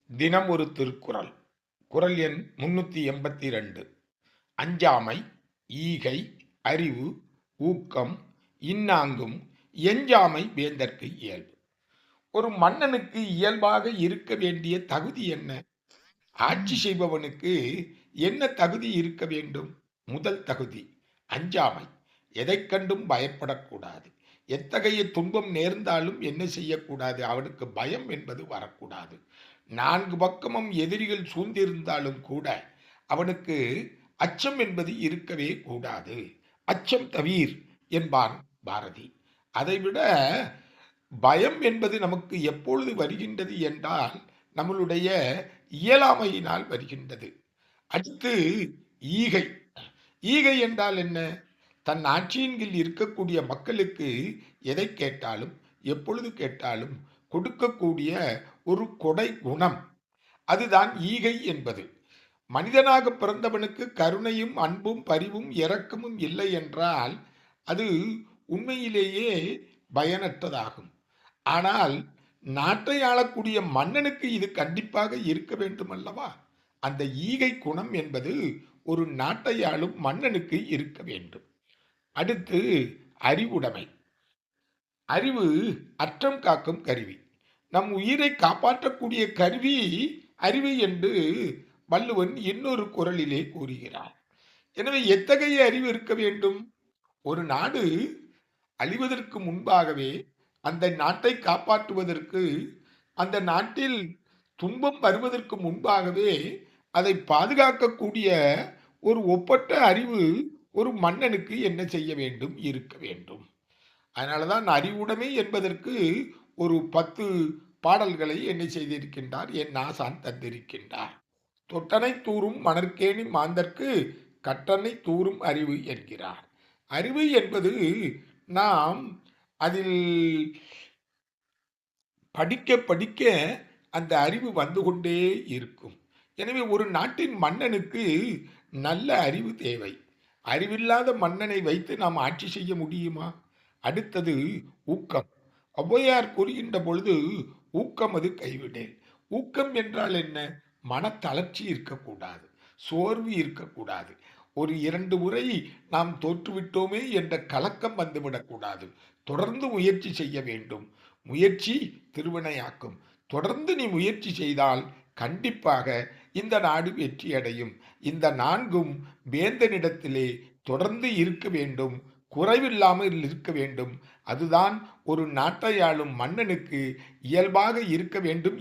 தினம் ஒரு திருக்குறள். குறள் எண் 382. அஞ்சாமை, ஈகை, அறிவு, ஊக்கம், இன்னாங்கும் எஞ்சாமை வேந்தற்கு இயல்பு. ஒரு மன்னனுக்கு இயல்பாக இருக்க வேண்டிய தகுதி என்ன? ஆட்சி செய்பவனுக்கு என்ன தகுதி இருக்க வேண்டும்? முதல் தகுதி அஞ்சாமை. எதைக் கண்டும் பயப்படக்கூடாது. எத்தகைய துன்பம் நேர்ந்தாலும் என்ன செய்யக்கூடாது? அவனுக்கு பயம் என்பது வரக்கூடாது. 4 பக்கமும் எதிரிகள் சூழ்ந்திருந்தாலும் கூட அவனுக்கு அச்சம் என்பது இருக்கவே கூடாது. அச்சம் தவீர் என்பான் பாரதி. அதைவிட பயம் என்பது நமக்கு எப்பொழுது வருகின்றது என்றால் நம்மளுடைய இயலாமையினால் வருகின்றது. அடுத்து ஈகை. ஈகை என்றால் என்ன? தன் ஆட்சியின் கீழ் இருக்கக்கூடிய மக்களுக்கு எதை கேட்டாலும் எப்பொழுது கேட்டாலும் கொடுக்கக்கூடிய ஒரு கொடை குணம், அதுதான் ஈகை என்பது. மனிதனாக பிறந்தவனுக்கு கருணையும் அன்பும் பரிவும் இரக்கமும் இல்லை என்றால் அது உண்மையிலேயே பயனற்றதாகும். ஆனால் நாட்டை ஆளக்கூடிய மன்னனுக்கு இது கண்டிப்பாக இருக்க வேண்டும் அல்லவா? அந்த ஈகை குணம் என்பது ஒரு நாட்டை ஆளும் மன்னனுக்கு இருக்க வேண்டும். அடுத்து அறிவுடைமை. அறிவு அற்றம் காக்கும் கருவி. நம் உயிரை காப்பாற்றக்கூடிய கருவி அறிவு என்று வள்ளுவன் இன்னொரு குறளிலே கூறுகிறார். எனவே எத்தகைய அறிவு இருக்க வேண்டும்? ஒரு நாடு அழிவதற்கு முன்பாகவே அந்த நாட்டை காப்பாற்றுவதற்கு, அந்த நாட்டில் துன்பம் வருவதற்கு முன்பாகவே அதை பாதுகாக்கக்கூடிய ஒரு ஒப்பற்ற அறிவு ஒரு மன்னனுக்கு என்ன செய்ய வேண்டும்? இருக்க வேண்டும். அதனாலதான் அறிவுடைமை என்பதற்கு ஒரு 10 பாடல்களை என்ன செய்திருக்கின்றார்? என் ஆசான் தந்திருக்கின்றார். தொட்டனை தூறும் மணற்கேணி மாந்தர்க்கு கட்டனை தூறும் அறிவு என்கிறார். அறிவு என்பது நாம் அதில் படிக்க படிக்க அந்த அறிவு வந்து கொண்டே இருக்கும். எனவே ஒரு நாட்டின் மன்னனுக்கு நல்ல அறிவு தேவை. அறிவில்லாத மன்னனை வைத்து நாம் ஆட்சி செய்ய முடியுமா? அடுத்தது ஊக்கம். ஔவையார் கூறுகின்ற பொழுது ஊக்கம் அது கைவிடேல். ஊக்கம் என்றால் என்ன? மனத்தளர்ச்சி இருக்கக்கூடாது, சோர்வு இருக்கக்கூடாது. ஒரு 2 முறை நாம் தோற்றுவிட்டோமே என்ற கலக்கம் வந்துவிடக்கூடாது. தொடர்ந்து முயற்சி செய்ய வேண்டும். முயற்சி திருவினையாக்கும். தொடர்ந்து நீ முயற்சி செய்தால் கண்டிப்பாக இந்த நாடு வெற்றியடையும். இந்த 4ம் வேந்தனிடத்திலே தொடர்ந்து இருக்க வேண்டும், குறைவில்லாமல் இருக்க வேண்டும். அதுதான் ஒரு நாட்டை ஆளும் மன்னனுக்கு இயல்பாக இருக்க வேண்டும்.